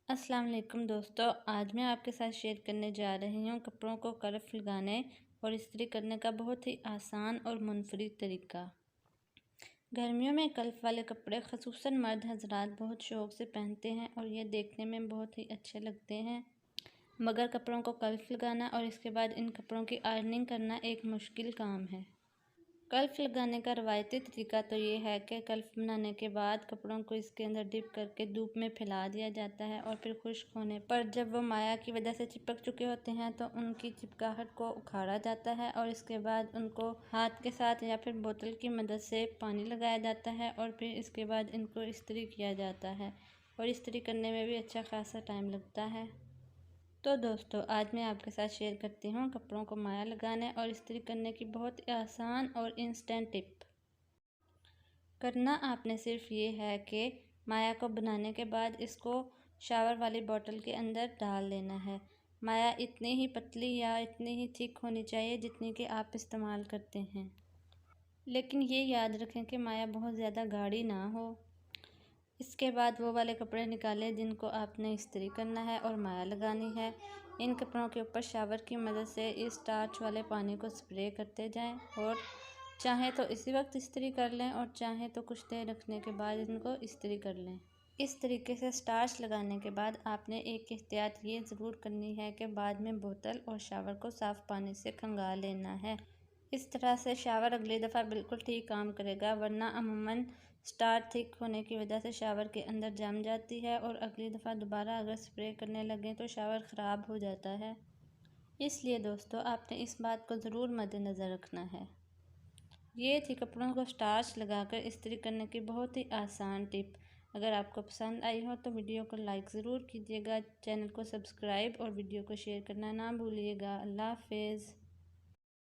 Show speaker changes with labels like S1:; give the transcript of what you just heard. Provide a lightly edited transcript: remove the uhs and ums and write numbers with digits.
S1: अस्सलाम वालेकुम दोस्तों, आज मैं आपके साथ शेयर करने जा रही हूँ कपड़ों को कर्फ लगाने और इस्त्री करने का बहुत ही आसान और मुनफरिद तरीका। गर्मियों में कर्फ वाले कपड़े ख़ुसूसन मर्द हजरात बहुत शौक़ से पहनते हैं और ये देखने में बहुत ही अच्छे लगते हैं। मगर कपड़ों को कर्फ लगाना और इसके बाद इन कपड़ों की आयरनिंग करना एक मुश्किल काम है। कर्फ लगाने का रवायती तरीका तो ये है कि कर्फ बनाने के बाद कपड़ों को इसके अंदर डिप करके धूप में फैला दिया जाता है और फिर खुश्क होने पर जब वो माया की वजह से चिपक चुके होते हैं तो उनकी चिपकाहट को उखाड़ा जाता है और इसके बाद उनको हाथ के साथ या फिर बोतल की मदद से पानी लगाया जाता है और फिर इसके बाद इनको इस्त्री किया जाता है और इस्त्री करने में भी अच्छा खासा टाइम लगता है। तो दोस्तों, आज मैं आपके साथ शेयर करती हूँ कपड़ों को माया लगाने और इस्त्री करने की बहुत ही आसान और इंस्टेंट टिप। करना आपने सिर्फ ये है कि माया को बनाने के बाद इसको शावर वाली बोतल के अंदर डाल लेना है। माया इतनी ही पतली या इतनी ही थिक होनी चाहिए जितनी कि आप इस्तेमाल करते हैं, लेकिन ये याद रखें कि माया बहुत ज़्यादा गाढ़ी ना हो। इसके बाद वो वाले कपड़े निकालें जिनको आपने इस्त्री करना है और माया लगानी है। इन कपड़ों के ऊपर शावर की मदद से इस स्टार्च वाले पानी को स्प्रे करते जाएं और चाहे तो इसी वक्त इस्त्री कर लें और चाहे तो कुछ देर रखने के बाद इनको इस्त्री कर लें। इस तरीके से स्टार्च लगाने के बाद आपने एक एहतियात ये ज़रूर करनी है कि बाद में बोतल और शावर को साफ़ पानी से खंगाल लेना है। इस तरह से शावर अगली दफ़ा बिल्कुल ठीक काम करेगा, वरना अमूमन स्टार्च थिक होने की वजह से शावर के अंदर जम जाती है और अगली दफ़ा दोबारा अगर स्प्रे करने लगें तो शावर ख़राब हो जाता है। इसलिए दोस्तों, आपने इस बात को ज़रूर मद्देनज़र रखना है। ये थी कपड़ों को स्टार्च लगाकर इस्त्री करने की बहुत ही आसान टिप। अगर आपको पसंद आई हो तो वीडियो को लाइक ज़रूर कीजिएगा, चैनल को सब्सक्राइब और वीडियो को शेयर करना ना भूलिएगा। अल्लाह हाफ़िज़।